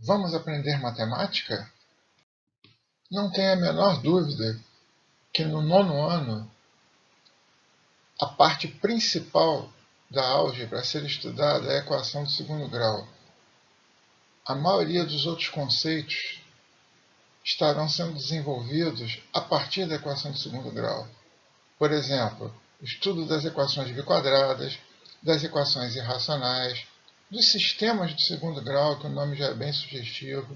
Vamos aprender matemática? Não tenha a menor dúvida que no nono ano, a parte principal da álgebra a ser estudada é a equação de segundo grau. A maioria dos outros conceitos estarão sendo desenvolvidos a partir da equação de segundo grau. Por exemplo, o estudo das equações biquadradas, das equações irracionais, dos sistemas de segundo grau, que o nome já é bem sugestivo.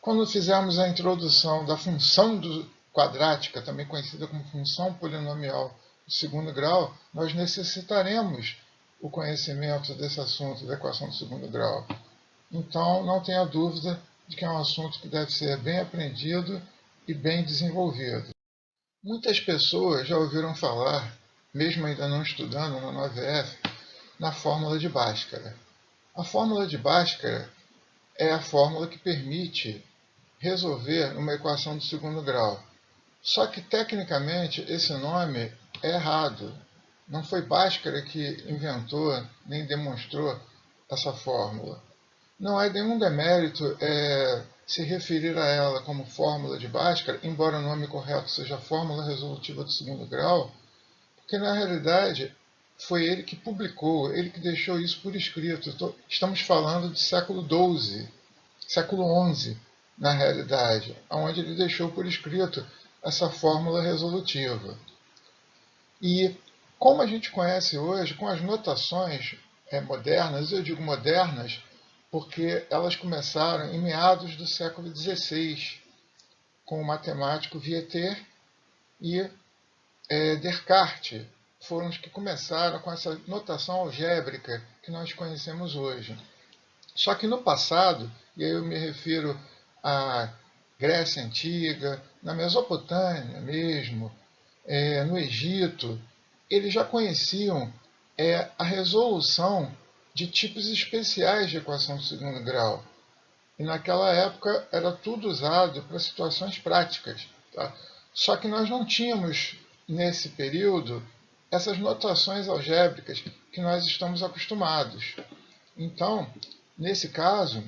Quando fizermos a introdução da função quadrática, também conhecida como função polinomial de segundo grau, nós necessitaremos o conhecimento desse assunto da equação de segundo grau. Então, não tenha dúvida de que é um assunto que deve ser bem aprendido e bem desenvolvido. Muitas pessoas já ouviram falar, mesmo ainda não estudando na 9F, na fórmula de Bhaskara. A fórmula de Bhaskara é a fórmula que permite resolver uma equação de segundo grau. Só que, tecnicamente, esse nome é errado. Não foi Bhaskara que inventou nem demonstrou essa fórmula. Não é nenhum demérito se referir a ela como fórmula de Bhaskara, embora o nome correto seja fórmula resolutiva de segundo grau, porque, na realidade, foi ele que publicou, ele que deixou isso por escrito. Estamos falando de século XII, século XI, na realidade, onde ele deixou por escrito essa fórmula resolutiva. E, como a gente conhece hoje, com as notações modernas, eu digo modernas, porque elas começaram em meados do século XVI, com o matemático Vietier e Descartes, foram os que começaram com essa notação algébrica que nós conhecemos hoje. Só que no passado, e aí eu me refiro à Grécia Antiga, na Mesopotâmia mesmo, no Egito, eles já conheciam a resolução de tipos especiais de equação de segundo grau. E naquela época era tudo usado para situações práticas. Tá? Só que nós não tínhamos, nesse período, essas notações algébricas que nós estamos acostumados. Então, nesse caso,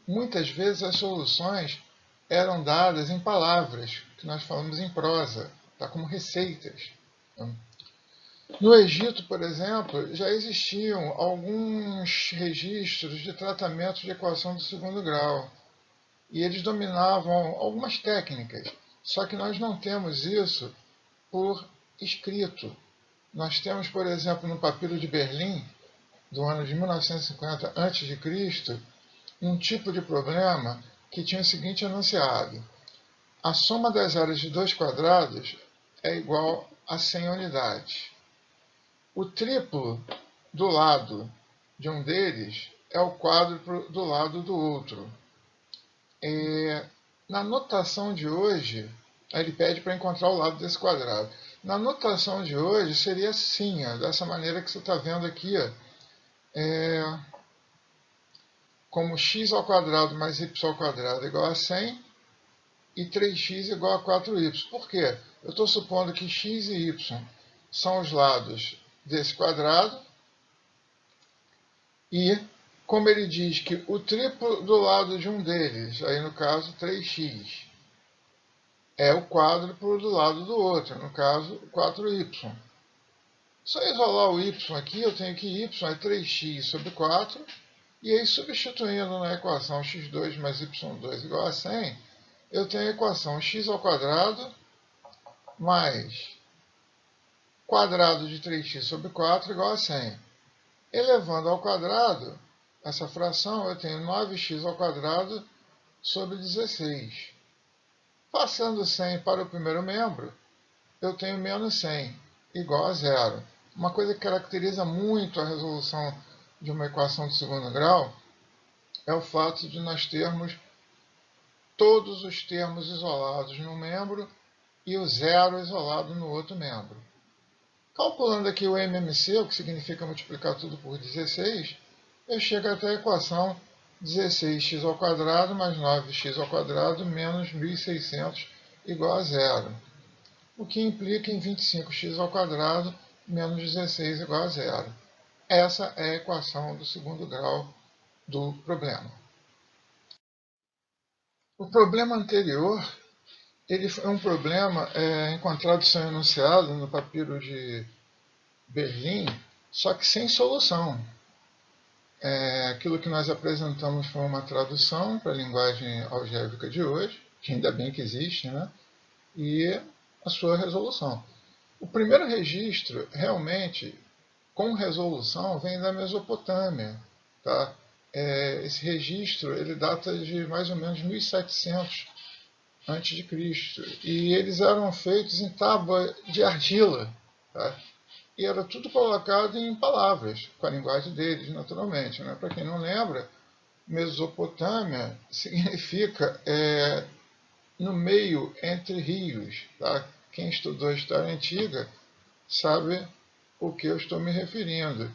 muitas vezes as soluções eram dadas em palavras, que nós falamos em prosa, tá? Como receitas. No Egito, por exemplo, já existiam alguns registros de tratamento de equação de segundo grau. E eles dominavam algumas técnicas. Só que nós não temos isso por escrito. Nós temos, por exemplo, no Papiro de Berlim, do ano de 1950 a.C., um tipo de problema que tinha o seguinte enunciado: a soma das áreas de dois quadrados é igual a 100 unidades. O triplo do lado de um deles é o quádruplo do lado do outro. Na notação de hoje, ele pede para encontrar o lado desse quadrado. Na notação de hoje seria assim, dessa maneira que você está vendo aqui, como x ao quadrado mais y ao quadrado igual a 100 e 3x igual a 4y. Por quê? Eu estou supondo que x e y são os lados desse quadrado e, como ele diz que o triplo do lado de um deles, aí no caso 3x, é o quádruplo do lado do outro, no caso 4y. Se eu isolar o y aqui, eu tenho que y é 3x sobre 4, e aí substituindo na equação x2 mais y2 igual a 100, eu tenho a equação x ao quadrado mais quadrado de 3x sobre 4 igual a 100. Elevando ao quadrado essa fração, eu tenho 9x ao quadrado sobre 16. Passando 100 para o primeiro membro, eu tenho menos 100, igual a zero. Uma coisa que caracteriza muito a resolução de uma equação de segundo grau é o fato de nós termos todos os termos isolados num membro e o zero isolado no outro membro. Calculando aqui o MMC, o que significa multiplicar tudo por 16, eu chego até a equação 16x ao quadrado mais 9x ao quadrado menos 1.600 igual a zero. O que implica em 25x ao quadrado menos 16 igual a zero. Essa é a equação do segundo grau do problema. O problema anterior ele é um problema encontrado sem enunciado no papiro de Berlim, só que sem solução. Aquilo que nós apresentamos foi uma tradução para a linguagem algébrica de hoje, que ainda bem que existe, né? E a sua resolução. O primeiro registro, realmente, com resolução, vem da Mesopotâmia. Tá? Esse registro ele data de mais ou menos 1700 a.C. E eles eram feitos em tábua de argila. Tá? E era tudo colocado em palavras, com a linguagem deles, naturalmente. Né? Para quem não lembra, Mesopotâmia significa no meio entre rios. Tá? Quem estudou a história antiga sabe o que eu estou me referindo.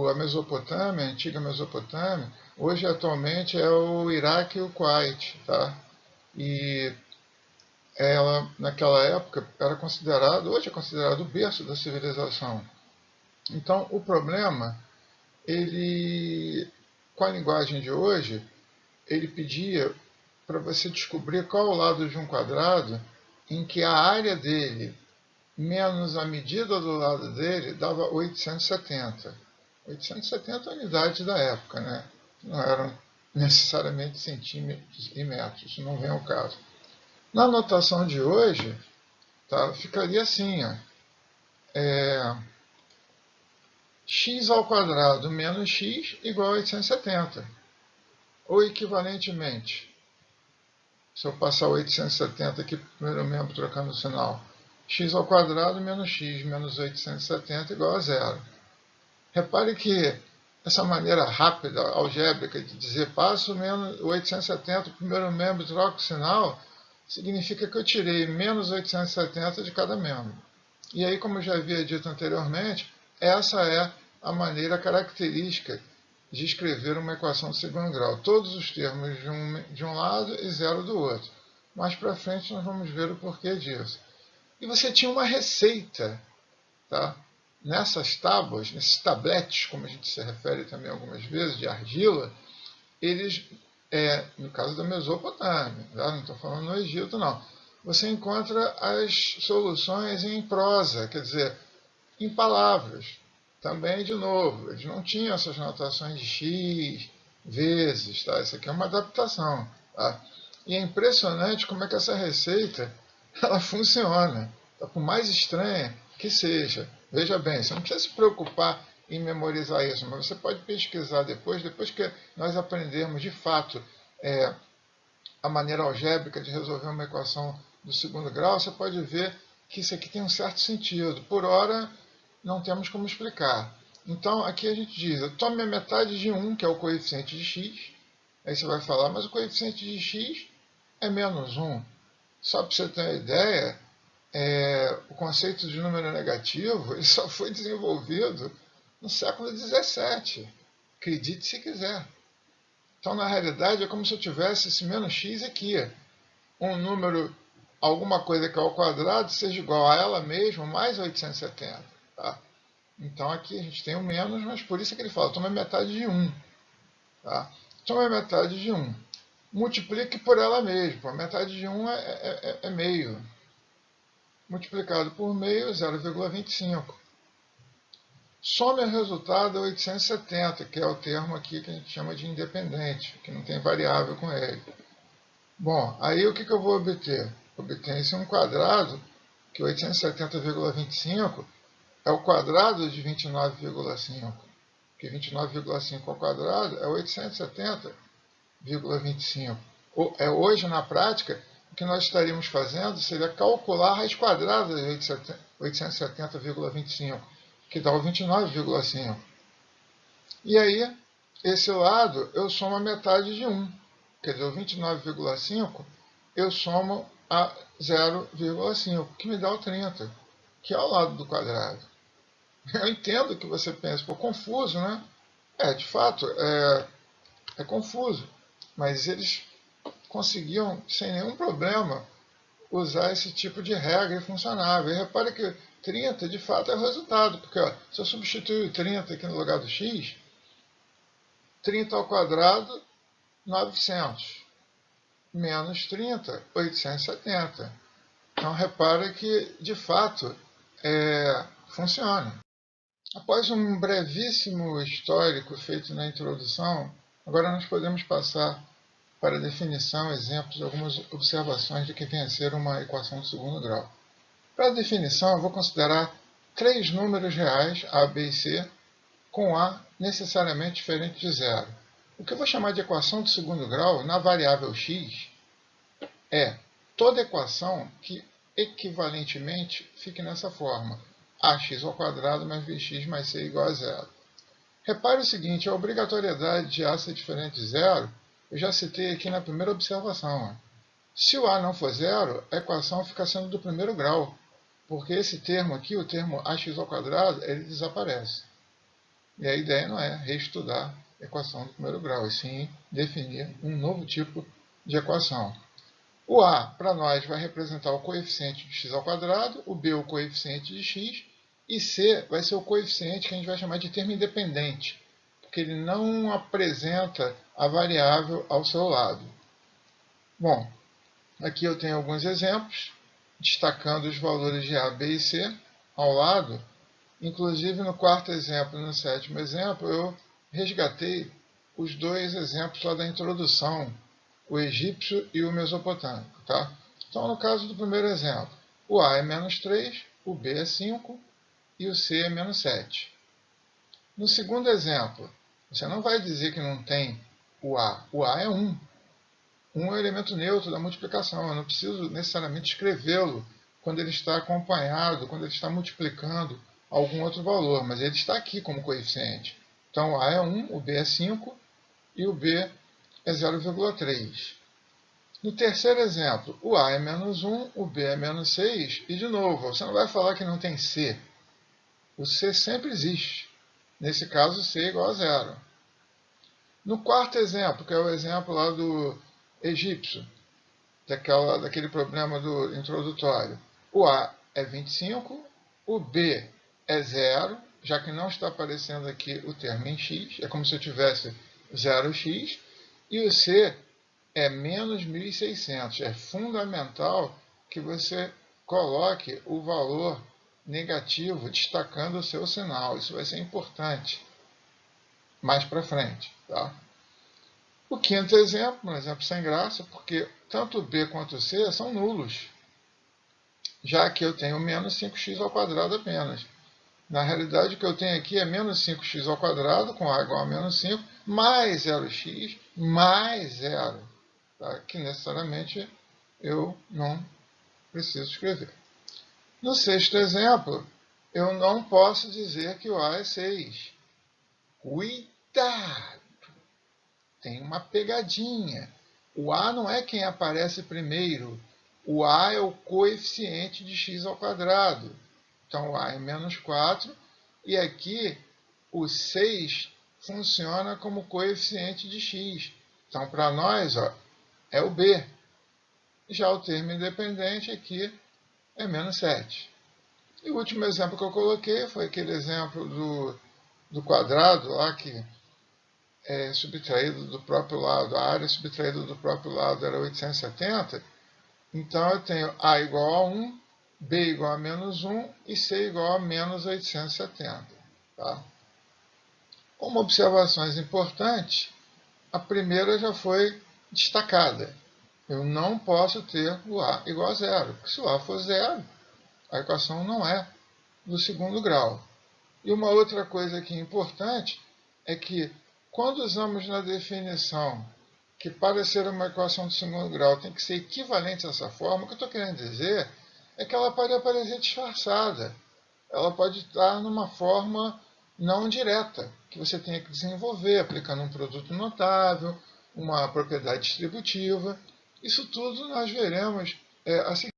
A Mesopotâmia, a antiga Mesopotâmia, hoje atualmente é o Iraque e o Kuwait. Tá? E ela, naquela época, era considerado, hoje é considerado o berço da civilização. Então, o problema, ele, com a linguagem de hoje, ele pedia para você descobrir qual é o lado de um quadrado em que a área dele menos a medida do lado dele dava 870. 870 unidades da época, né? Não eram necessariamente centímetros e metros, não vem ao caso. Na notação de hoje, tá, ficaria assim, ó, x ao quadrado menos x igual a 870. Ou equivalentemente, se eu passar 870 aqui para o primeiro membro trocando o sinal, x ao quadrado menos x menos 870 igual a zero. Repare que essa maneira rápida, algébrica, de dizer passo menos 870 para o primeiro membro e troco o sinal, significa que eu tirei menos 870 de cada membro. E aí, como eu já havia dito anteriormente, essa é a maneira característica de escrever uma equação de segundo grau. Todos os termos de um lado e zero do outro. Mais para frente nós vamos ver o porquê disso. E você tinha uma receita, tá? Nessas tábuas, nesses tabletes, como a gente se refere também algumas vezes, de argila, eles, no caso da Mesopotâmia, tá? Não estou falando no Egito, não. Você encontra as soluções em prosa, quer dizer, em palavras. Também, de novo, eles não tinham essas notações de x, vezes, tá? Isso aqui é uma adaptação, tá? E é impressionante como é que essa receita ela funciona, tá? Por mais estranha que seja. Veja bem, você não precisa se preocupar em memorizar isso, mas você pode pesquisar depois que nós aprendermos de fato a maneira algébrica de resolver uma equação do segundo grau, você pode ver que isso aqui tem um certo sentido. Por hora, não temos como explicar. Então, aqui a gente diz, tome a metade de 1, que é o coeficiente de x. Aí você vai falar, mas o coeficiente de x é menos 1. Só para você ter uma ideia, o conceito de número negativo ele só foi desenvolvido no século XVII. Acredite se quiser. Então, na realidade, é como se eu tivesse esse menos x aqui. Um número, alguma coisa que é ao quadrado, seja igual a ela mesma, mais 870. Tá? Então, aqui a gente tem o menos, mas por isso que ele fala, toma metade de 1. Tá? Toma metade de 1. Multiplique por ela mesma. A metade de 1 é meio. Multiplicado por meio, 0,25. Some o resultado a 870, que é o termo aqui que a gente chama de independente, que não tem variável com ele. Bom, aí o que eu vou obter? Obtém-se um quadrado, que 870,25 é o quadrado de 29,5. Porque 29,5 ao quadrado é 870,25. Hoje, na prática, o que nós estaríamos fazendo seria calcular a raiz quadrada de 870,25, que dá o 29,5. E aí, esse lado, eu somo a metade de 1. Quer dizer, o 29,5 eu somo a 0,5, que me dá o 30, que é ao lado do quadrado. Eu entendo que você pensa, pô, confuso, né? De fato, é confuso. Mas eles conseguiam, sem nenhum problema, usar esse tipo de regra e funcionava. E repare que 30, de fato, é o resultado. Porque ó, se eu substituir o 30 aqui no lugar do x, 30 ao quadrado, 900. Menos 30, 870. Então, repara que, de fato, funciona. Após um brevíssimo histórico feito na introdução, agora nós podemos passar para a definição, exemplos, algumas observações de que vem a ser uma equação de segundo grau. Para a definição, eu vou considerar 3 números reais, A, B e C, com A necessariamente diferente de zero. O que eu vou chamar de equação de segundo grau, na variável x, é toda equação que equivalentemente fique nessa forma: ax ao quadrado mais bx mais c igual a zero. Repare o seguinte, a obrigatoriedade de A ser diferente de zero, eu já citei aqui na primeira observação. Se o A não for zero, a equação fica sendo do primeiro grau, porque esse termo aqui, o termo ax ao quadrado, ele desaparece. E a ideia não é reestudar a equação do primeiro grau, e sim definir um novo tipo de equação. O A, para nós, vai representar o coeficiente de x ao quadrado, o B o coeficiente de x, e C vai ser o coeficiente que a gente vai chamar de termo independente, porque ele não apresenta a variável ao seu lado. Bom, aqui eu tenho alguns exemplos, destacando os valores de A, B e C ao lado. Inclusive, no quarto exemplo e no sétimo exemplo, eu resgatei os 2 exemplos lá da introdução, o egípcio e o mesopotâmico. Tá? Então, no caso do primeiro exemplo, o A é menos 3, o B é 5 e o C é menos 7. No segundo exemplo, você não vai dizer que não tem o A. O A é 1. 1 é o elemento neutro da multiplicação. Eu não preciso necessariamente escrevê-lo quando ele está acompanhado, quando ele está multiplicando algum outro valor, mas ele está aqui como coeficiente. Então, o A é 1, o B é 5 e o B é 0,3. No terceiro exemplo, o A é menos 1, o B é menos 6, e de novo, você não vai falar que não tem C. O C sempre existe. Nesse caso, C é igual a zero. No quarto exemplo, que é o exemplo lá do egípcio, daquele problema do introdutório, o A é 25, o B é zero, já que não está aparecendo aqui o termo em x, é como se eu tivesse 0x, e o C é menos 1.600. É fundamental que você coloque o valor negativo destacando o seu sinal. Isso vai ser importante mais para frente. Tá? O quinto exemplo, um exemplo sem graça, porque tanto o B quanto o C são nulos, já que eu tenho menos 5x ao quadrado apenas. Na realidade, o que eu tenho aqui é menos 5x ao quadrado, com A igual a menos 5, mais 0x, mais 0. Tá? Que necessariamente eu não preciso escrever. No sexto exemplo, eu não posso dizer que o A é 6. Cuidado! Tem uma pegadinha. O A não é quem aparece primeiro. O A é o coeficiente de x ao quadrado. Então, o A é menos 4. E aqui, o 6 funciona como coeficiente de x. Então, para nós, é o B. Já o termo independente aqui é menos 7. E o último exemplo que eu coloquei foi aquele exemplo do quadrado lá que é subtraído do próprio lado. A área subtraída do próprio lado era 870. Então eu tenho A igual a 1, B igual a menos 1 e C igual a menos 870. Tá? Como observações importantes, a primeira já foi destacada. Eu não posso ter o A igual a zero, porque se o A for zero, a equação não é do segundo grau. E uma outra coisa aqui importante é que, quando usamos na definição que para ser uma equação de segundo grau tem que ser equivalente a essa forma, o que eu estou querendo dizer é que ela pode aparecer disfarçada. Ela pode estar numa forma não direta, que você tenha que desenvolver, aplicando um produto notável, uma propriedade distributiva. Isso tudo nós veremos a seguir.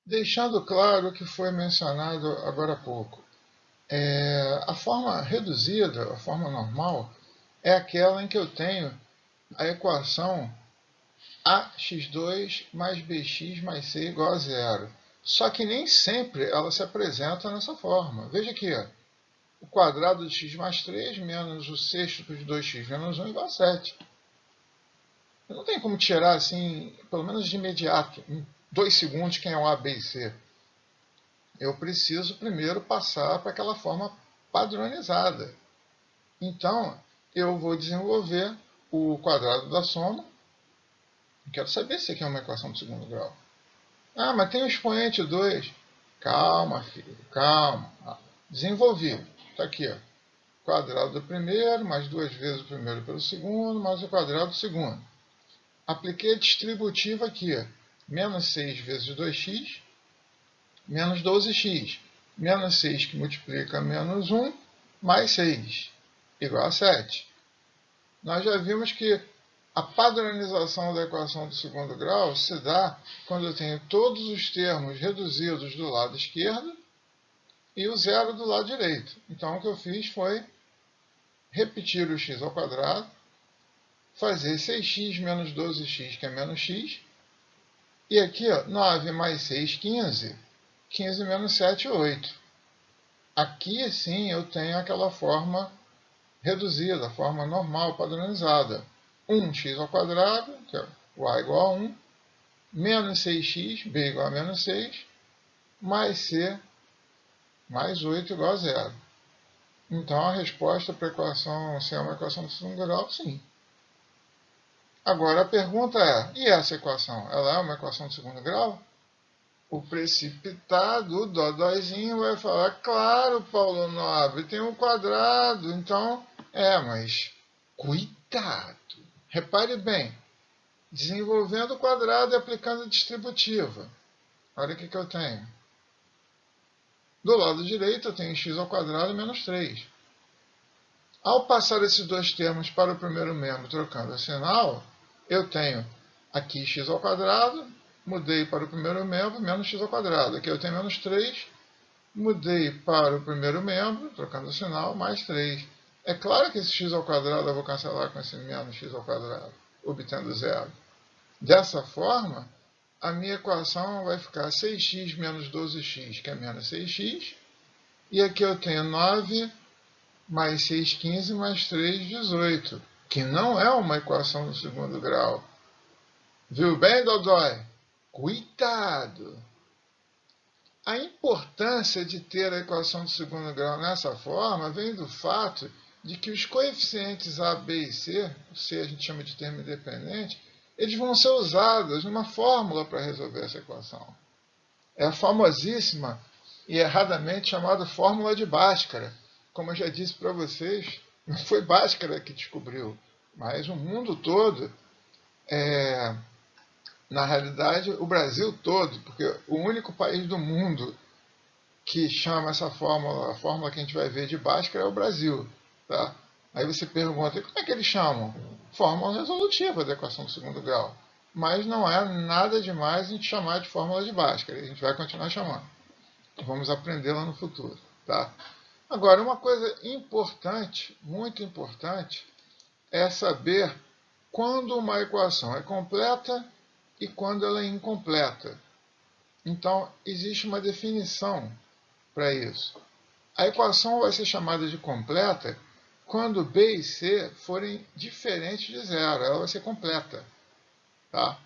Deixando claro o que foi mencionado agora há pouco. A forma reduzida, a forma normal, é aquela em que eu tenho a equação ax2 mais bx mais c igual a zero. Só que nem sempre ela se apresenta nessa forma. Veja aqui, ó. o quadrado de x mais 3 menos o sexto de 2x menos 1 igual a 7. Não tem como tirar assim, pelo menos de imediato, em 2 segundos, quem é o A, B e C. Eu preciso primeiro passar para aquela forma padronizada. Então, eu vou desenvolver o quadrado da soma. Quero saber se aqui é uma equação de segundo grau. Ah, mas tem o expoente 2. Calma, filho, calma. Desenvolvi. Está aqui, ó. Quadrado do primeiro, mais 2 vezes o primeiro pelo segundo, mais o quadrado do segundo. Apliquei a distributiva aqui, ó. Menos 6 vezes 2x, menos 12x. Menos 6 que multiplica menos 1, mais 6, igual a 7. Nós já vimos que a padronização da equação do segundo grau se dá quando eu tenho todos os termos reduzidos do lado esquerdo e o zero do lado direito. Então, o que eu fiz foi repetir o x ao quadrado, fazer 6x menos 12x, que é menos x, e aqui, ó, 9 mais 6, 15. 15 menos 7, 8. Aqui, sim, eu tenho aquela forma reduzida, a forma normal, padronizada. 1x ao quadrado, que é y igual a 1, menos 6x, b igual a menos 6, mais c, mais 8 igual a 0. Então, a resposta para a equação C é uma equação de segundo grau, sim. Agora, a pergunta é, e essa equação? Ela é uma equação de segundo grau? O precipitado, o dodóizinho, vai falar, claro, Paulo Nobre, tem um quadrado, então, mas cuidado. Repare bem, desenvolvendo o quadrado e aplicando a distributiva. Olha o que eu tenho. Do lado direito, eu tenho x ao quadrado menos 3. Ao passar esses dois termos para o primeiro membro, trocando o sinal, eu tenho aqui x ao quadrado, mudei para o primeiro membro, menos x ao quadrado. Aqui eu tenho menos 3, mudei para o primeiro membro, trocando o sinal, mais 3. É claro que esse x ao quadrado eu vou cancelar com esse menos x ao quadrado, obtendo zero. Dessa forma, a minha equação vai ficar 6x menos 12x, que é menos 6x. E aqui eu tenho 9 mais 6, 15, mais 3, 18. Que não é uma equação do segundo grau. Viu bem, Dodói? Cuidado! A importância de ter a equação do segundo grau nessa forma vem do fato de que os coeficientes A, B e C, o C a gente chama de termo independente, eles vão ser usados numa fórmula para resolver essa equação. É a famosíssima e erradamente chamada fórmula de Bhaskara. Como eu já disse para vocês, não foi Bhaskara que descobriu, mas o mundo todo, na realidade o Brasil todo, porque o único país do mundo que chama essa fórmula, a fórmula que a gente vai ver de Bhaskara é o Brasil. Tá? Aí você pergunta, como é que eles chamam? Fórmula resolutiva da equação do segundo grau. Mas não é nada demais a gente chamar de fórmula de Bhaskara. A gente vai continuar chamando. Vamos aprendê-la no futuro. Tá? Agora, uma coisa importante, muito importante, é saber quando uma equação é completa e quando ela é incompleta. Então, existe uma definição para isso. A equação vai ser chamada de completa quando B e C forem diferentes de zero. Ela vai ser completa. Tá?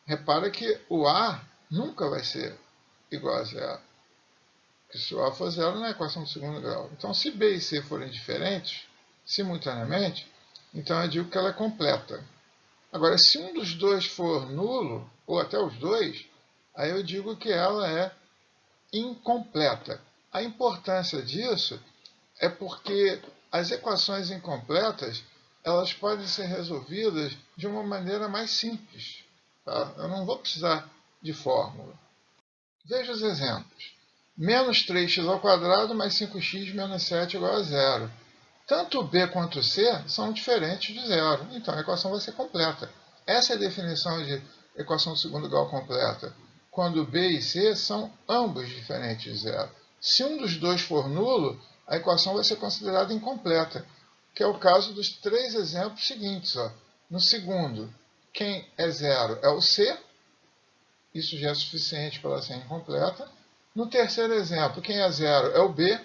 Repara que o A nunca vai ser igual a zero. Porque se o A for zero, não é equação do segundo grau. Então, se B e C forem diferentes, simultaneamente, então eu digo que ela é completa. Agora, se um dos dois for nulo, ou até os dois, aí eu digo que ela é incompleta. A importância disso é porque as equações incompletas elas podem ser resolvidas de uma maneira mais simples. Tá? Eu não vou precisar de fórmula. Veja os exemplos. Menos 3x ao quadrado mais 5x menos 7 igual a zero. Tanto B quanto C são diferentes de zero. Então a equação vai ser completa. Essa é a definição de equação do segundo grau completa. Quando B e C são ambos diferentes de zero. Se um dos dois for nulo, a equação vai ser considerada incompleta, que é o caso dos três exemplos seguintes. Ó. No segundo, quem é zero é o C, isso já é suficiente para ela ser incompleta. No terceiro exemplo, quem é zero é o B,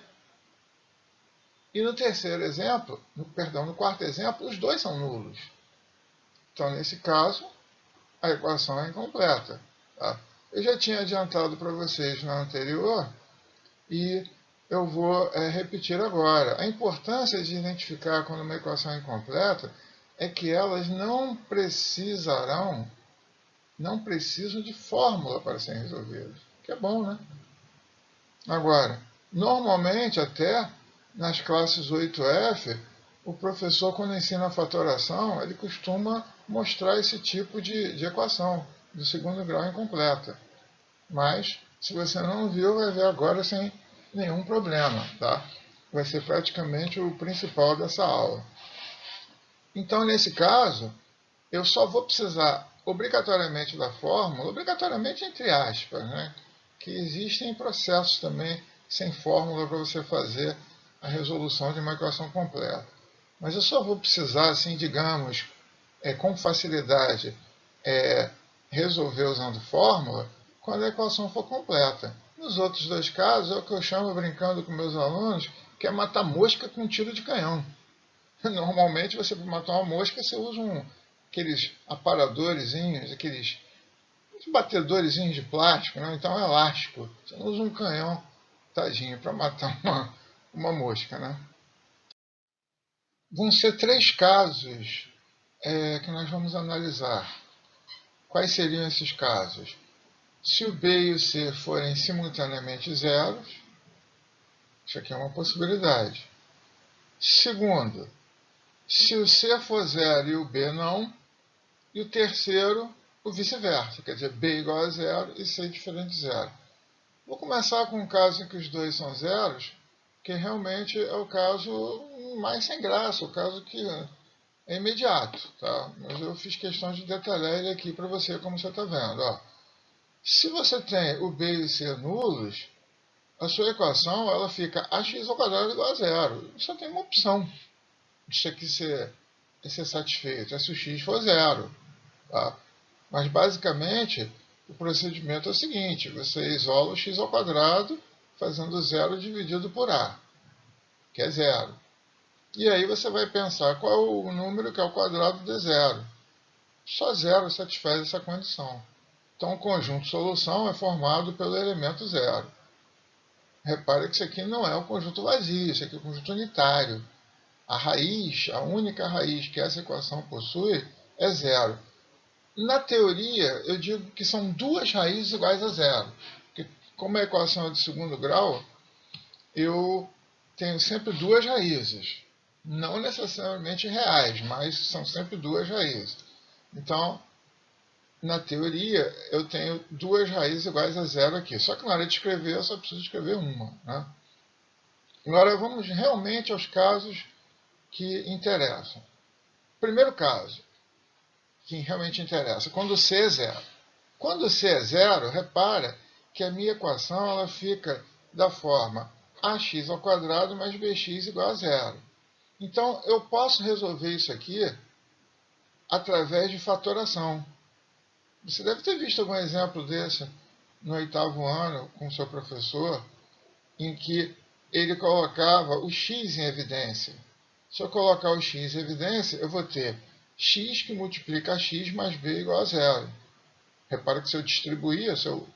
E no terceiro exemplo, no quarto exemplo, os dois são nulos. Então, nesse caso, a equação é incompleta. Tá? Eu já tinha adiantado para vocês na anterior e eu vou repetir agora. A importância de identificar quando uma equação é incompleta é que elas não precisam de fórmula para serem resolvidas. Que é bom, né? Agora, normalmente até nas classes 8F, o professor, quando ensina a fatoração, ele costuma mostrar esse tipo de equação do segundo grau incompleta. Mas, se você não viu, vai ver agora sem nenhum problema, tá? Vai ser praticamente o principal dessa aula. Então, nesse caso, eu só vou precisar obrigatoriamente da fórmula, obrigatoriamente entre aspas, né? Que existem processos também sem fórmula para você fazer a resolução de uma equação completa. Mas eu só vou precisar, assim, digamos, com facilidade, resolver usando fórmula quando a equação for completa. Nos outros dois casos, é o que eu chamo, brincando com meus alunos, que é matar mosca com tiro de canhão. Normalmente, você para matar uma mosca, você usa aqueles aparadorzinhos, aqueles batedorzinhos de plástico, né? Então é elástico. Você não usa um canhão, tadinho, para matar uma mosca, né? Vão ser três casos que nós vamos analisar. Quais seriam esses casos? Se o B e o C forem simultaneamente zeros, isso aqui é uma possibilidade. Segundo, se o C for zero e o B não, e o terceiro, o vice-versa, quer dizer, B igual a zero e C diferente de zero. Vou começar com um caso em que os dois são zeros, que realmente é o caso mais sem graça, o caso que é imediato, tá? Mas eu fiz questão de detalhar ele aqui para você, como você está vendo. Ó. Se você tem o B e o C nulos, a sua equação ela fica ax ao quadrado igual a zero. Só tem uma opção disso aqui ser satisfeito, é se o x for zero. Tá? Mas, basicamente, o procedimento é o seguinte, você isola o x ao quadrado fazendo zero dividido por a, que é zero. E aí você vai pensar qual é o número que é o quadrado de zero. Só zero satisfaz essa condição. Então, o conjunto solução é formado pelo elemento zero. Repare que isso aqui não é o conjunto vazio, isso aqui é o conjunto unitário. A raiz, a única raiz que essa equação possui é zero. Na teoria, eu digo que são duas raízes iguais a zero. Porque, como a equação é de segundo grau, eu tenho sempre duas raízes. Não necessariamente reais, mas são sempre duas raízes. Então, na teoria, eu tenho duas raízes iguais a zero aqui. Só que na hora de escrever, eu só preciso escrever uma. Né? Agora, vamos realmente aos casos que interessam. Primeiro caso, que realmente interessa, quando C é zero. Quando C é zero, repara que a minha equação ela fica da forma ax ao quadrado mais bx igual a zero. Então, eu posso resolver isso aqui através de fatoração. Você deve ter visto algum exemplo desse no oitavo ano com seu professor, em que ele colocava o x em evidência. Se eu colocar o x em evidência, eu vou ter x que multiplica x mais b igual a zero. Repara que se eu distribuir, se eu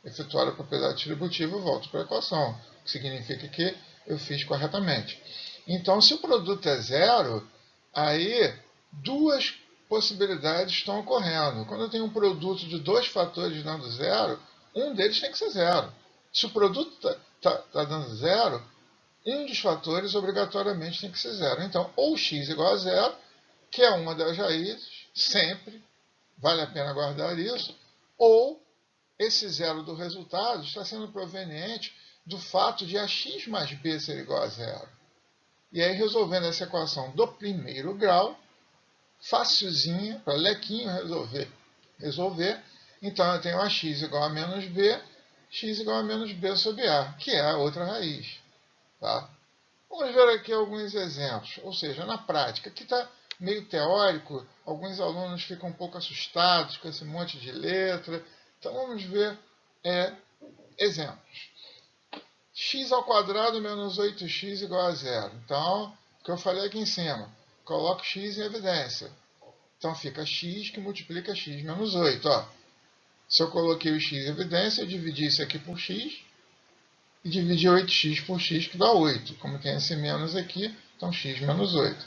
efetuar a propriedade distributiva, eu volto para a equação, o que significa que eu fiz corretamente. Então, se o produto é zero, aí duas possibilidades estão ocorrendo. Quando eu tenho um produto de dois fatores dando zero, um deles tem que ser zero. Se o produto está dando zero, um dos fatores obrigatoriamente tem que ser zero. Então, ou x igual a zero, que é uma das raízes, sempre, vale a pena guardar isso, ou esse zero do resultado está sendo proveniente do fato de ax mais b ser igual a zero. E aí, resolvendo essa equação do primeiro grau, facilzinha, para lequinho resolver, então eu tenho ax igual a menos b, x igual a menos b sobre a, que é a outra raiz. Tá? Vamos ver aqui alguns exemplos, ou seja, na prática, aqui está meio teórico, alguns alunos ficam um pouco assustados com esse monte de letra, então vamos ver exemplos. x ao quadrado menos 8x igual a zero. Então, o que eu falei aqui em cima, coloco x em evidência. Então fica x que multiplica x menos 8. Ó. Se eu coloquei o x em evidência, eu dividi isso aqui por x e dividi 8x por x, que dá 8. Como tem esse menos aqui, então x menos 8.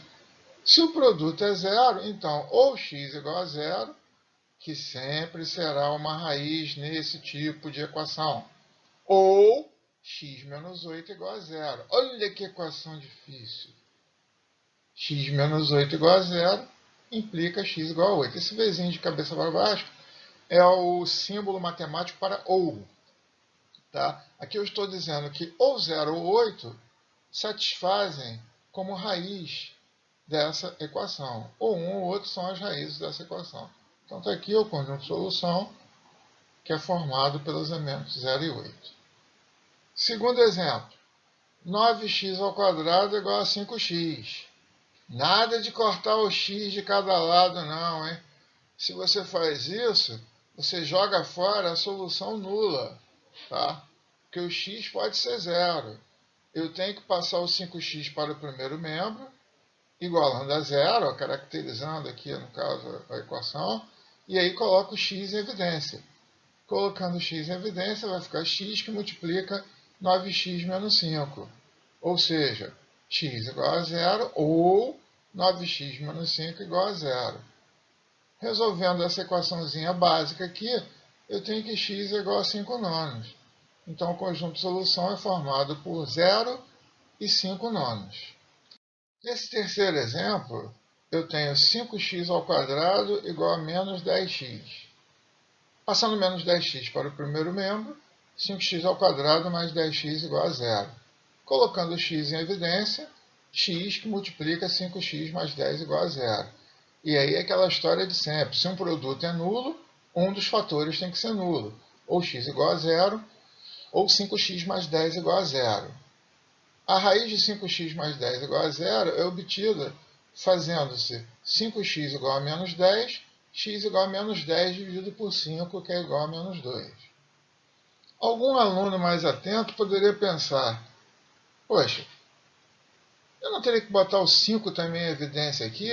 Se o produto é zero, então ou x igual a zero, que sempre será uma raiz nesse tipo de equação, ou x menos 8 igual a zero. Olha que equação difícil. X menos 8 igual a zero implica x igual a 8. Esse vezinho de cabeça para baixo é o símbolo matemático para ou. Tá? Aqui eu estou dizendo que ou 0 ou 8 satisfazem como raiz dessa equação. Ou um ou outro são as raízes dessa equação. Então está aqui o conjunto de solução, que é formado pelos elementos 0 e 8. Segundo exemplo, 9x ao quadrado é igual a 5x. Nada de cortar o x de cada lado, não, hein? Se você faz isso, você joga fora a solução nula, tá? Porque o x pode ser zero. Eu tenho que passar o 5x para o primeiro membro, igualando a zero, caracterizando aqui, no caso, a equação, e aí coloco o x em evidência. Colocando x em evidência, vai ficar x que multiplica 9x menos 5. Ou seja, x igual a zero ou 9x menos 5 igual a zero. Resolvendo essa equaçãozinha básica aqui, eu tenho que x é igual a 5 nonos. Então, o conjunto de solução é formado por 0 e 5 nonos. Nesse terceiro exemplo, eu tenho 5x ao quadrado igual a menos 10x. Passando menos 10x para o primeiro membro, 5x ao quadrado mais 10x igual a zero. Colocando o x em evidência, x que multiplica 5x mais 10 igual a zero. E aí é aquela história de sempre. Se um produto é nulo, um dos fatores tem que ser nulo. Ou x igual a zero, ou 5x mais 10 igual a zero. A raiz de 5x mais 10 igual a zero é obtida fazendo-se 5x igual a menos 10, x igual a menos 10 dividido por 5, que é igual a menos 2. Algum aluno mais atento poderia pensar, poxa, eu não teria que botar o 5 também em evidência aqui?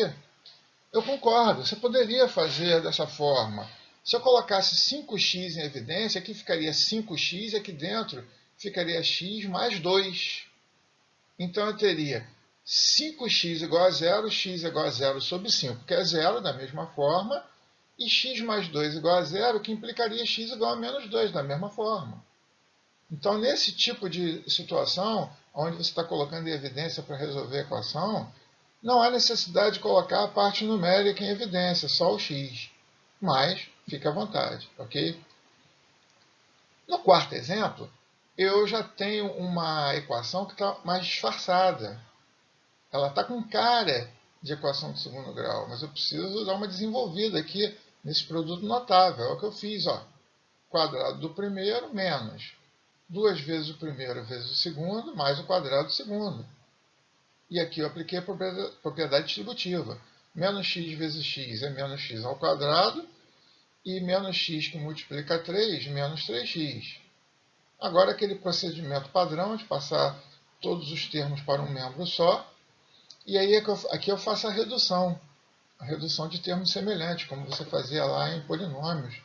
Eu concordo, você poderia fazer dessa forma. Se eu colocasse 5x em evidência, aqui ficaria 5x e aqui dentro ficaria x mais 2. Então eu teria 5x igual a zero, x igual a zero sobre 5, que é zero, da mesma forma, e x mais 2 igual a zero, que implicaria x igual a menos 2, da mesma forma. Então, nesse tipo de situação, onde você está colocando em evidência para resolver a equação, não há necessidade de colocar a parte numérica em evidência, só o x. Mas, fique à vontade, ok? No quarto exemplo, eu já tenho uma equação que está mais disfarçada. Ela está com cara de equação de segundo grau, mas eu preciso dar uma desenvolvida aqui nesse produto notável. É o que eu fiz, ó. Quadrado do primeiro menos 2 vezes o primeiro vezes o segundo, mais o quadrado do segundo. E aqui eu apliquei a propriedade distributiva. Menos x vezes x é menos x ao quadrado, e menos x que multiplica 3, menos 3x. Agora aquele procedimento padrão de passar todos os termos para um membro só, e aí aqui eu faço a redução de termos semelhantes, como você fazia lá em polinômios,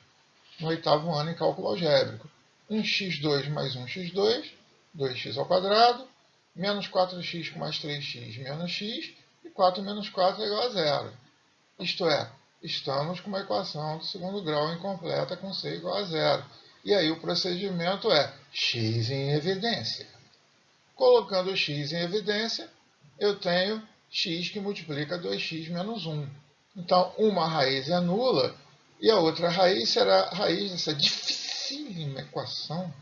no oitavo ano em cálculo algébrico. 1x2 mais 1x2, 2x ao quadrado, menos 4x mais 3x menos x, e 4 menos 4 é igual a zero. Isto é, estamos com uma equação do segundo grau incompleta com c igual a zero. E aí o procedimento é x em evidência. Colocando o x em evidência, eu tenho x que multiplica 2x menos 1. Então, uma raiz é nula e a outra raiz será a raiz dessa dificílima equação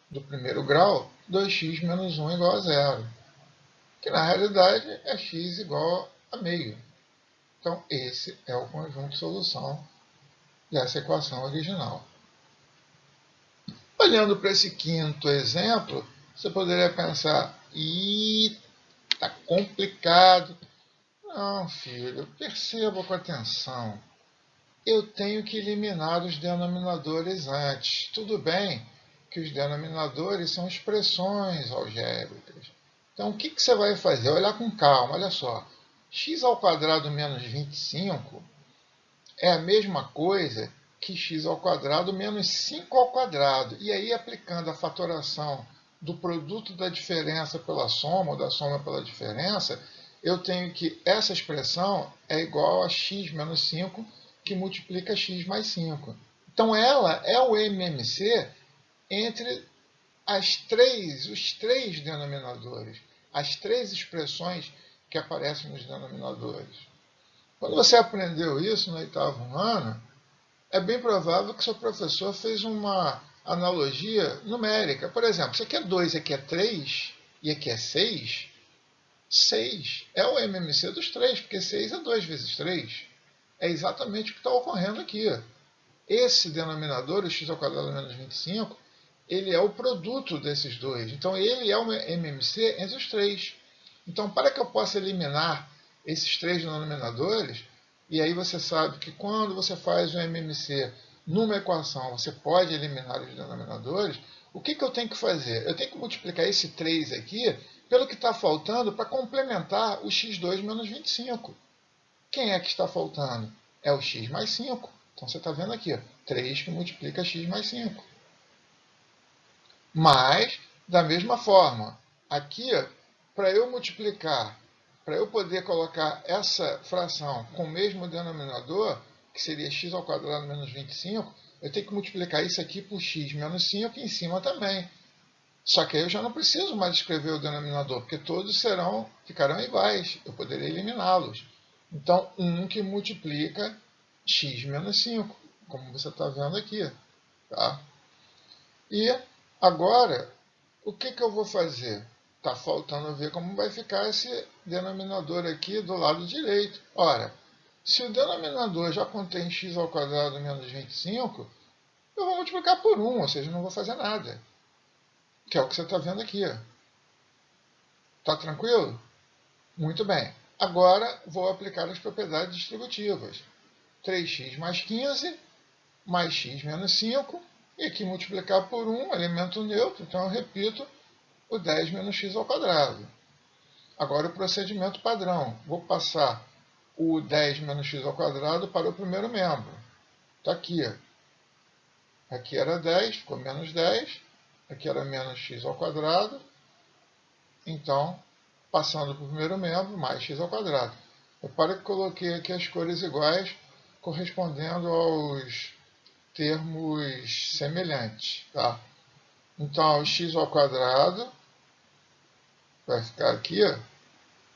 do primeiro grau, 2x menos 1 igual a zero. Que na realidade é x igual a meio. Então, esse é o conjunto de solução dessa equação original. Olhando para esse quinto exemplo, você poderia pensar, está complicado. Não, filho, perceba com atenção. Eu tenho que eliminar os denominadores antes. Tudo bem que os denominadores são expressões algébricas. Então, o que você vai fazer? Olhar com calma, olha só. X² menos 25 é a mesma coisa que x² menos 5². E aí, aplicando a fatoração do produto da diferença pela soma, ou da soma pela diferença, eu tenho que essa expressão é igual a x menos 5, que multiplica x mais 5. Então, ela é o MMC entre os três denominadores, as três expressões que aparecem nos denominadores. Quando você aprendeu isso no 8º ano, é bem provável que seu professor fez uma analogia numérica. Por exemplo, isso aqui é 2, aqui é 3 e aqui é 6. 6 é o MMC dos três, porque 6 é 2 vezes 3. É exatamente o que está ocorrendo aqui. Esse denominador, o x² menos 25, ele é o produto desses dois. Então, ele é o MMC entre os três. Então, para que eu possa eliminar esses três denominadores, e aí você sabe que quando você faz o MMC numa equação, você pode eliminar os denominadores, o que eu tenho que fazer? Eu tenho que multiplicar esse 3 aqui pelo que está faltando para complementar o x2 menos 25. Quem é que está faltando? É o x mais 5. Então, você está vendo aqui, ó, 3 que multiplica x mais 5. Mas, da mesma forma, aqui, para eu multiplicar, para eu poder colocar essa fração com o mesmo denominador, que seria x² menos 25, eu tenho que multiplicar isso aqui por x menos 5 e em cima também. Só que aí eu já não preciso mais escrever o denominador, porque todos ficarão iguais. Eu poderia eliminá-los. Então, 1 que multiplica x menos 5, como você está vendo aqui. Tá? E agora, o que eu vou fazer? Está faltando ver como vai ficar esse denominador aqui do lado direito. Ora, se o denominador já contém x² menos 25, eu vou multiplicar por 1, ou seja, não vou fazer nada. Que é o que você está vendo aqui. Está tranquilo? Muito bem. Agora, vou aplicar as propriedades distributivas. 3x mais 15, mais x menos 5, e aqui multiplicar por 1, elemento neutro, então eu repito o 10 menos x². Agora o procedimento padrão. Vou passar o 10 menos x² para o primeiro membro. Está aqui. Aqui era 10, ficou menos 10. Aqui era menos x². Então, passando para o primeiro membro, mais x². Repare que coloquei aqui as cores iguais, correspondendo aos termos semelhantes. Tá? Então, o x² vai ficar aqui, ó,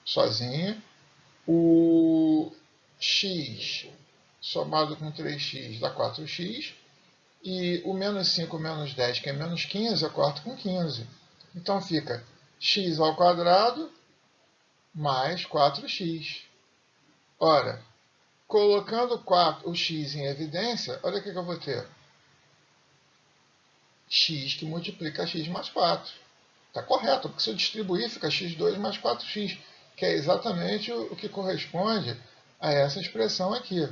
sozinho. O x somado com 3x dá 4x. E o menos 5 menos 10, que é menos 15, eu corto com 15. Então fica x² mais 4x. Ora, colocando o x em evidência, olha o que eu vou ter. X que multiplica x mais 4. Está correto, porque se eu distribuir, fica x2 mais 4x, que é exatamente o que corresponde a essa expressão aqui.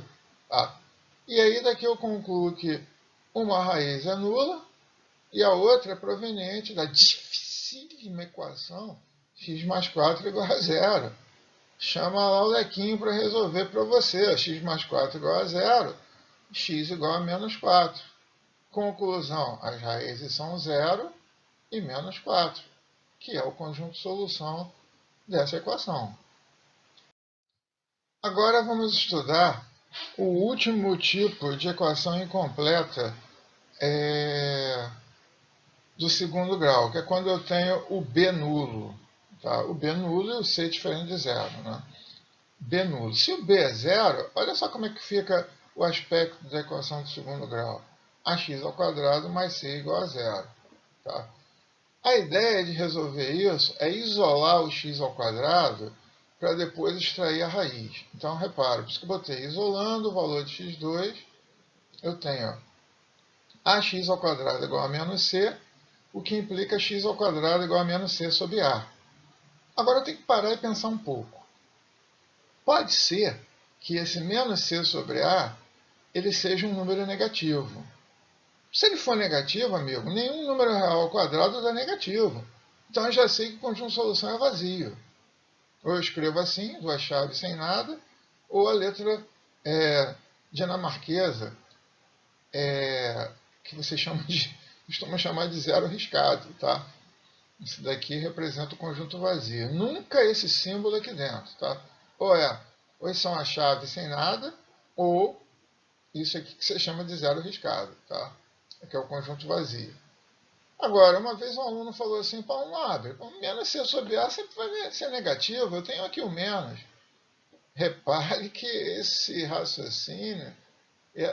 Tá? E aí daqui eu concluo que uma raiz é nula e a outra é proveniente da dificílima equação x mais 4 igual a 0. Chama lá o Lequinho para resolver para você. X mais 4 igual a 0, x igual a menos 4. Conclusão, as raízes são 0 e menos 4, que é o conjunto de solução dessa equação. Agora vamos estudar o último tipo de equação incompleta do segundo grau, que é quando eu tenho o B nulo. Tá? O B nulo e o C diferente de 0. Né? B nulo. Se o B é 0, olha só como é que fica o aspecto da equação do segundo grau. Ax² mais C igual a 0. Tá? A ideia de resolver isso é isolar o x² para depois extrair a raiz. Então, repara, por isso que eu botei isolando o valor de x2, eu tenho ax² igual a menos c, o que implica x² igual a menos c sobre a. Agora eu tenho que parar e pensar um pouco. Pode ser que esse menos c sobre a ele seja um número negativo. Se ele for negativo, amigo, nenhum número real ao quadrado dá negativo. Então eu já sei que o conjunto de solução é vazio. Ou eu escrevo assim, duas chaves sem nada, ou a letra dinamarquesa, que você costuma chamar de zero riscado, tá? Isso daqui representa o conjunto vazio. Nunca esse símbolo aqui dentro, tá? Ou são as chaves sem nada, ou isso aqui que você chama de zero riscado, tá? Que é o conjunto vazio. Agora, uma vez um aluno falou assim, Paulo Nobre, menos C sobre A sempre vai ser negativo, eu tenho aqui o menos. Repare que esse raciocínio,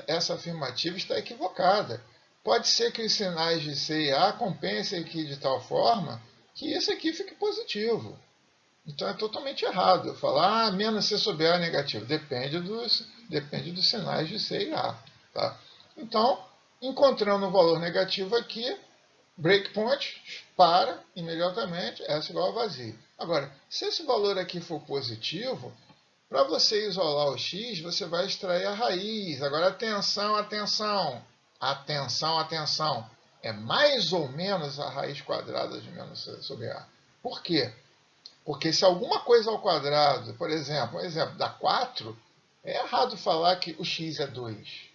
essa afirmativa está equivocada. Pode ser que os sinais de C e A compensem aqui de tal forma que isso aqui fique positivo. Então é totalmente errado eu falar menos C sobre A é negativo. Depende dos sinais de C e A. Tá? Então, encontrando o valor negativo aqui, breakpoint para imediatamente S igual a vazio. Agora, se esse valor aqui for positivo, para você isolar o x, você vai extrair a raiz. Agora, atenção, atenção. Atenção, atenção. É mais ou menos a raiz quadrada de menos C sobre A. Por quê? Porque se alguma coisa ao quadrado, por exemplo, dá 4, é errado falar que o x é 2.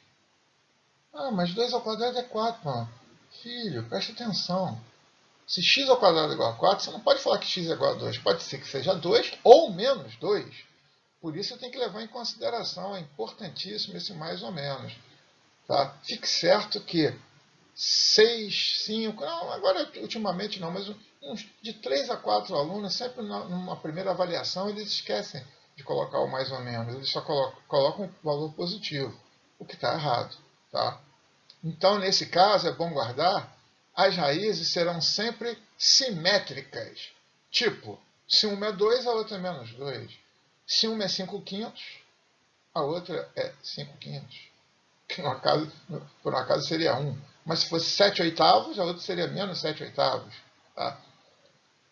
Ah, mas 2 ao quadrado é 4, mano. Filho, preste atenção. Se x ao quadrado é igual a 4, você não pode falar que x é igual a 2. Pode ser que seja 2 ou menos 2. Por isso tem que levar em consideração, é importantíssimo esse mais ou menos. Tá? Fique certo que 6, 5, não, agora ultimamente não, mas de 3 a 4 alunos, sempre numa primeira avaliação, eles esquecem de colocar o mais ou menos, eles só colocam o valor positivo, o que está errado. Tá? Então, nesse caso, é bom guardar, as raízes serão sempre simétricas. Tipo, se uma é 2, a outra é menos 2. Se uma é 5 quintos, a outra é 5 quintos. Que por um acaso seria 1. Mas se fosse 7 oitavos, a outra seria menos 7 oitavos. Tá?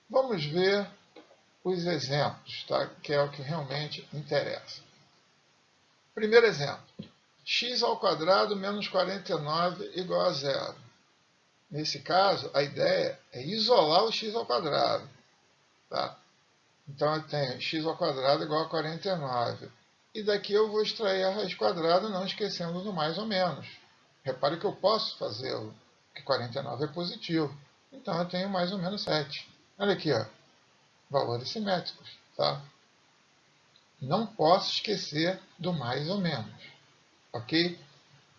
Vamos ver os exemplos, tá? Que é o que realmente interessa. Primeiro exemplo. X ao quadrado menos 49 igual a zero. Nesse caso, a ideia é isolar o x ao quadrado. Tá? Então, eu tenho x ao quadrado igual a 49. E daqui eu vou extrair a raiz quadrada, não esquecendo do mais ou menos. Repare que eu posso fazê-lo, que 49 é positivo. Então, eu tenho mais ou menos 7. Olha aqui, ó, valores simétricos. Tá? Não posso esquecer do mais ou menos. Ok?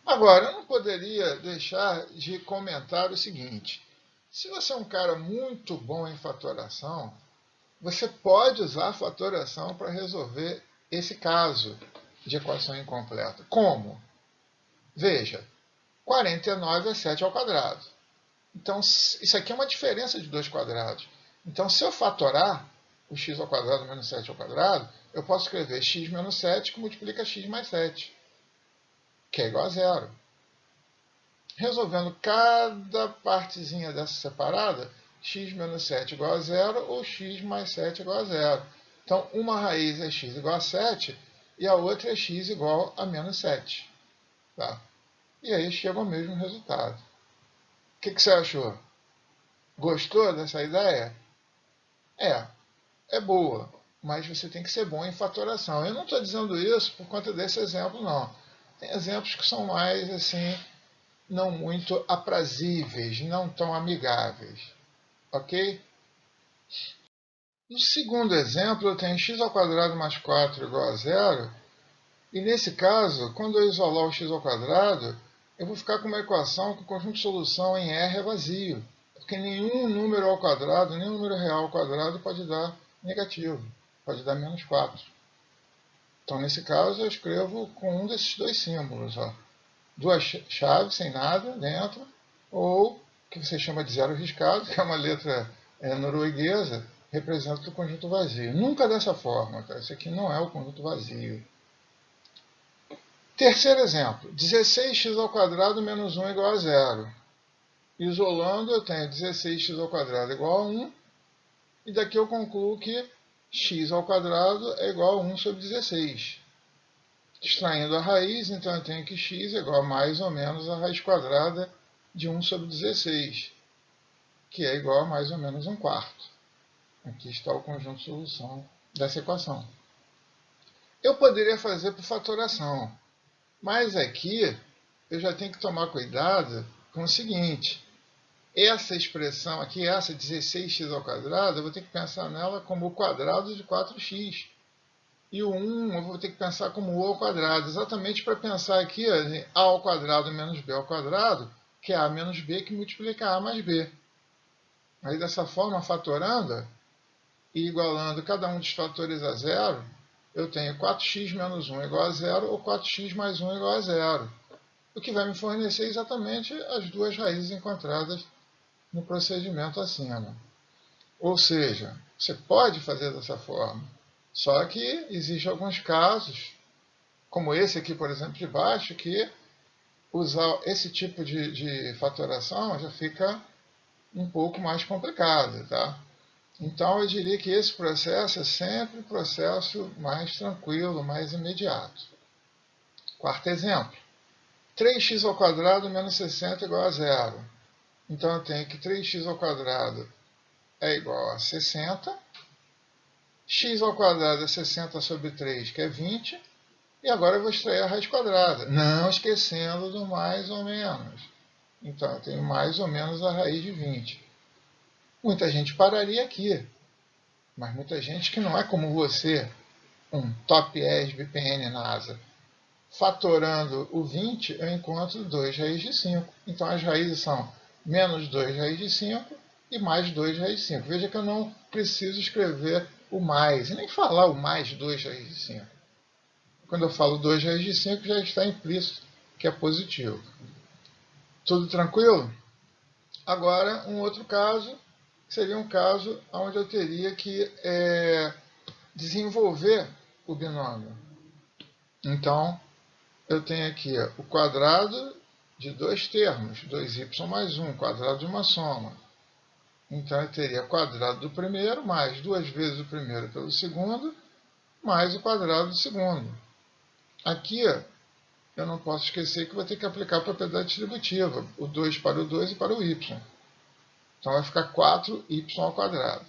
Agora, eu não poderia deixar de comentar o seguinte. Se você é um cara muito bom em fatoração, você pode usar a fatoração para resolver esse caso de equação incompleta. Como? Veja, 49 é 7 ao quadrado. Então, isso aqui é uma diferença de 2 quadrados. Então, se eu fatorar o x ao quadrado menos 7 ao quadrado, eu posso escrever x menos 7 que multiplica x mais 7, que é igual a zero. Resolvendo cada partezinha dessa separada, x menos 7 igual a zero ou x mais 7 igual a zero. Então, uma raiz é x igual a 7 e a outra é x igual a menos 7. Tá? E aí chega ao mesmo resultado. O que você achou? Gostou dessa ideia? É boa, mas você tem que ser bom em fatoração. Eu não estou dizendo isso por conta desse exemplo, não. Tem exemplos que são mais, assim, não muito aprazíveis, não tão amigáveis. Ok? No segundo exemplo, eu tenho x ao quadrado mais 4 igual a zero. E nesse caso, quando eu isolar o x ao quadrado, eu vou ficar com uma equação que o conjunto de solução em R é vazio. Porque nenhum número ao quadrado, nenhum número real ao quadrado pode dar negativo. Pode dar menos 4. Então, nesse caso, eu escrevo com um desses dois símbolos. Ó. Duas chaves sem nada dentro, ou que você chama de zero riscado, que é uma letra norueguesa, representa o conjunto vazio. Nunca dessa forma, tá? Isso aqui não é o conjunto vazio. Terceiro exemplo, 16x ao quadrado menos 1 igual a zero. Isolando, eu tenho 16x ao quadrado igual a 1, e daqui eu concluo que x ao quadrado é igual a 1 sobre 16. Extraindo a raiz, então eu tenho que x é igual a mais ou menos a raiz quadrada de 1 sobre 16, que é igual a mais ou menos 1/4. Aqui está o conjunto de solução dessa equação. Eu poderia fazer por fatoração, mas aqui eu já tenho que tomar cuidado com o seguinte. Essa expressão aqui, essa 16x ao quadrado, eu vou ter que pensar nela como o quadrado de 4x. E o 1 eu vou ter que pensar como o ao quadrado, exatamente para pensar aqui a ao quadrado menos b ao quadrado, que é a menos b que multiplica a mais b. Aí dessa forma, fatorando e igualando cada um dos fatores a zero, eu tenho 4x menos 1 igual a zero ou 4x mais 1 igual a zero. O que vai me fornecer exatamente as duas raízes encontradas no procedimento acima. Ou seja, você pode fazer dessa forma, só que existem alguns casos, como esse aqui, por exemplo, de baixo, que usar esse tipo de fatoração já fica um pouco mais complicado, tá? Então, eu diria que esse processo é sempre o processo mais tranquilo, mais imediato. Quarto exemplo. 3x ao quadrado menos 60 igual a zero. Então, eu tenho que 3x ao quadrado é igual a 60. X ao quadrado é 60 sobre 3, que é 20. E agora eu vou extrair a raiz quadrada, não esquecendo do mais ou menos. Então, eu tenho mais ou menos a raiz de 20. Muita gente pararia aqui, mas muita gente que não é como você, um top ESB PN NASA. Fatorando o 20, eu encontro 2 raiz de 5. Então, as raízes são menos 2 raiz de 5 e mais 2 raiz de 5. Veja que eu não preciso escrever o mais, e nem falar o mais 2 raiz de 5. Quando eu falo 2 raiz de 5, já está implícito que é positivo. Tudo tranquilo? Agora, um outro caso, seria um caso onde eu teria que desenvolver o binômio. Então, eu tenho aqui o quadrado de dois termos, 2y mais 1, quadrado de uma soma. Então, eu teria quadrado do primeiro, mais duas vezes o primeiro pelo segundo, mais o quadrado do segundo. Aqui, eu não posso esquecer que vou ter que aplicar a propriedade distributiva, o 2 para o 2 e para o y. Então, vai ficar 4y ao quadrado.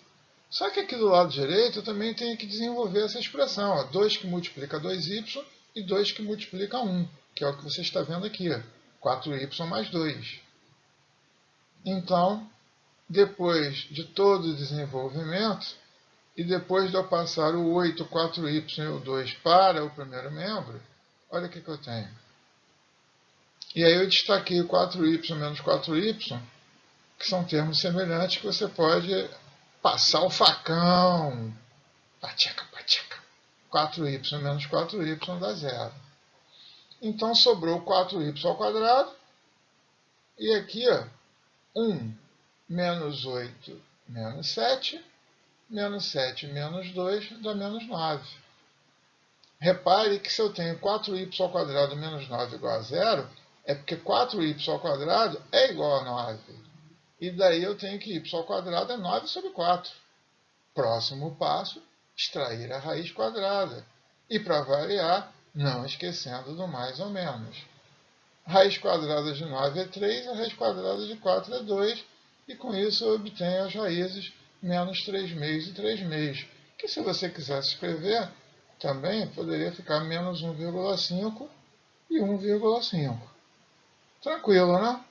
Só que aqui do lado direito, eu também tenho que desenvolver essa expressão, 2 que multiplica 2y e 2 que multiplica 1, que é o que você está vendo aqui, 4y mais 2. Então, depois de todo o desenvolvimento, e depois de eu passar o 8, o 4y e o 2 para o primeiro membro, olha o que eu tenho. E aí eu destaquei o 4y menos 4y, que são termos semelhantes que você pode passar o facão. Pacheca, pacheca. 4y menos 4y dá zero. Então, sobrou 4y ao quadrado. E aqui, 1 menos 8 menos 7. Menos 7 menos 2 dá menos 9. Repare que se eu tenho 4y ao quadrado menos 9 igual a zero, é porque 4y ao quadrado é igual a 9. E daí eu tenho que y ao quadrado é 9 sobre 4. Próximo passo, extrair a raiz quadrada. E para variar, não esquecendo do mais ou menos. Raiz quadrada de 9 é 3, a raiz quadrada de 4 é 2. E com isso eu obtenho as raízes menos 3 meios e 3 meios. Que se você quisesse escrever, também poderia ficar menos 1,5 e 1,5. Tranquilo, né?